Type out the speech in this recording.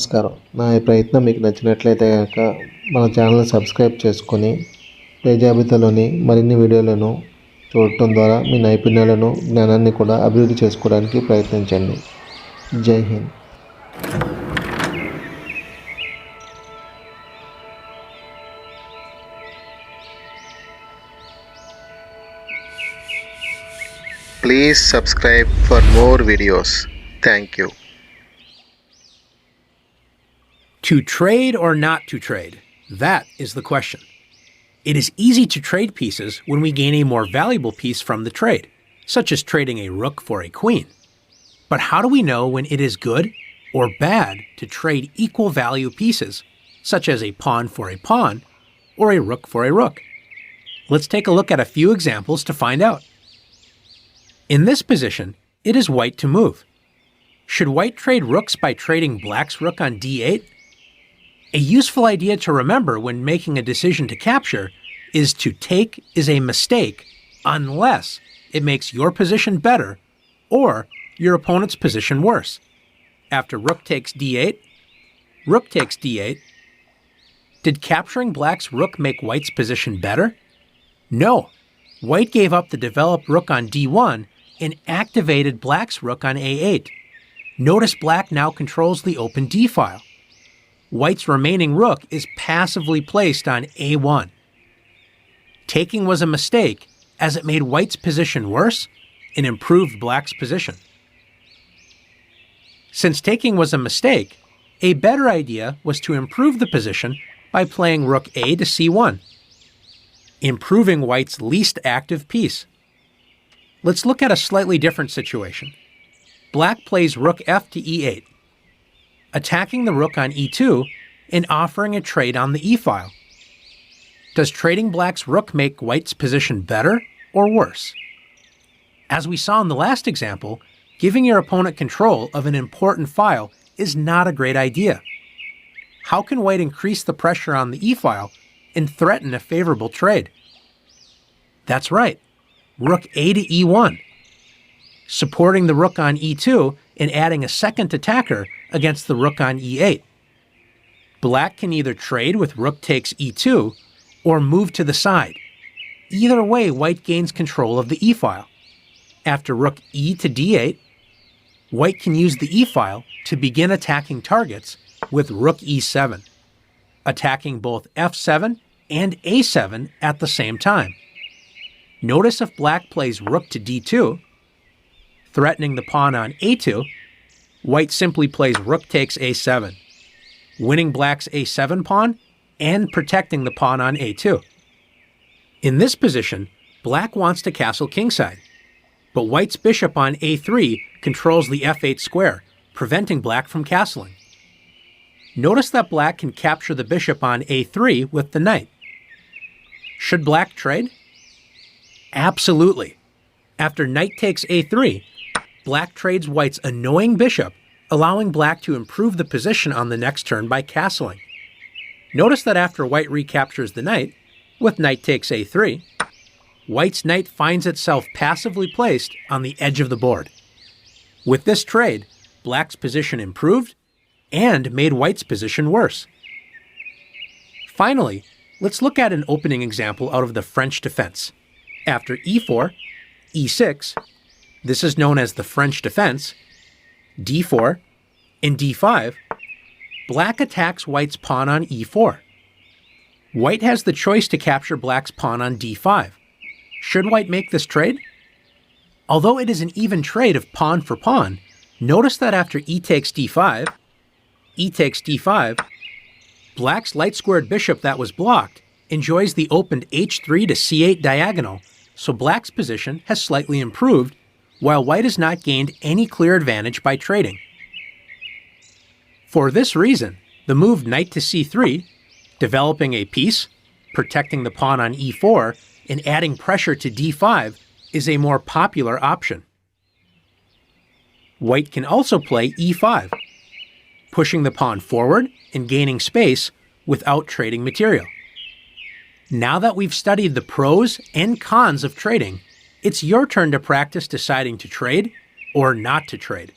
నమస్కారం. నా ఈ ప్రయత్నం మీకు నచ్చినట్లయితే గనక మన ఛానల్ని సబ్స్క్రైబ్ చేసుకొని పే జాబితాలోని మరిన్ని వీడియోలను చూడటం ద్వారా మీ నైపుణ్యాలను, జ్ఞానాన్ని కూడా అభివృద్ధి చేసుకోవడానికి ప్రయత్నించండి. జై Hind. Please subscribe for more videos. Thank you. To trade or not to trade? That is the question. It is easy to trade pieces when we gain a more valuable piece from the trade, such as trading a rook for a queen. But how do we know when it is good or bad to trade equal value pieces, such as a pawn for a pawn or a rook for a rook? Let's take a look at a few examples to find out. In this position, it is white to move. Should white trade rooks by trading black's rook on d8? A useful idea to remember when making a decision to capture is to take is a mistake unless it makes your position better or your opponent's position worse. After rook takes d8, rook takes d8. Did capturing black's rook make white's position better? No. White gave up the developed rook on d1 and activated black's rook on a8. Notice black now controls the open d-file. White's remaining rook is passively placed on a1. Taking was a mistake as it made white's position worse and improved black's position. Since taking was a mistake, a better idea was to improve the position by playing rook a to c1, improving white's least active piece. Let's look at a slightly different situation. Black plays rook f to e8, attacking the rook on e2 and offering a trade on the e-file. Does trading black's rook make white's position better or worse? As we saw in the last example, giving your opponent control of an important file is not a great idea. How can white increase the pressure on the e-file and threaten a favorable trade? That's right. Rook a to e1, supporting the rook on e2 and adding a second attacker against the rook on e8. Black can either trade with rook takes e2 or move to the side. Either way, white gains control of the e-file. After rook e to d8, white can use the e-file to begin attacking targets with rook e7, attacking both f7 and a7 at the same time. Notice if black plays rook to d2, threatening the pawn on a2, white simply plays rook takes a7, winning black's a7 pawn and protecting the pawn on a2. In this position, black wants to castle kingside, but white's bishop on a3 controls the f8 square, preventing black from castling. Notice that black can capture the bishop on a3 with the knight. Should black trade? Absolutely. After knight takes a3, black trades white's annoying bishop, allowing black to improve the position on the next turn by castling. Notice that after white recaptures the knight, with knight takes a3, white's knight finds itself passively placed on the edge of the board. With this trade, black's position improved and made white's position worse. Finally, let's look at an opening example out of the French defense. After e4, e6, this is known as the French defense, d4, and d5, black attacks white's pawn on e4. White has the choice to capture black's pawn on d5. Should white make this trade? Although it is an even trade of pawn for pawn, notice that after e takes d5, black's light-squared bishop that was blocked enjoys the opened h3 to c8 diagonal, so black's position has slightly improved, while white has not gained any clear advantage by trading. For this reason, the move knight to c3, developing a piece, protecting the pawn on e4, and adding pressure to d5 is a more popular option. White can also play e5, pushing the pawn forward and gaining space without trading material. Now that we've studied the pros and cons of trading, it's your turn to practice deciding to trade or not to trade.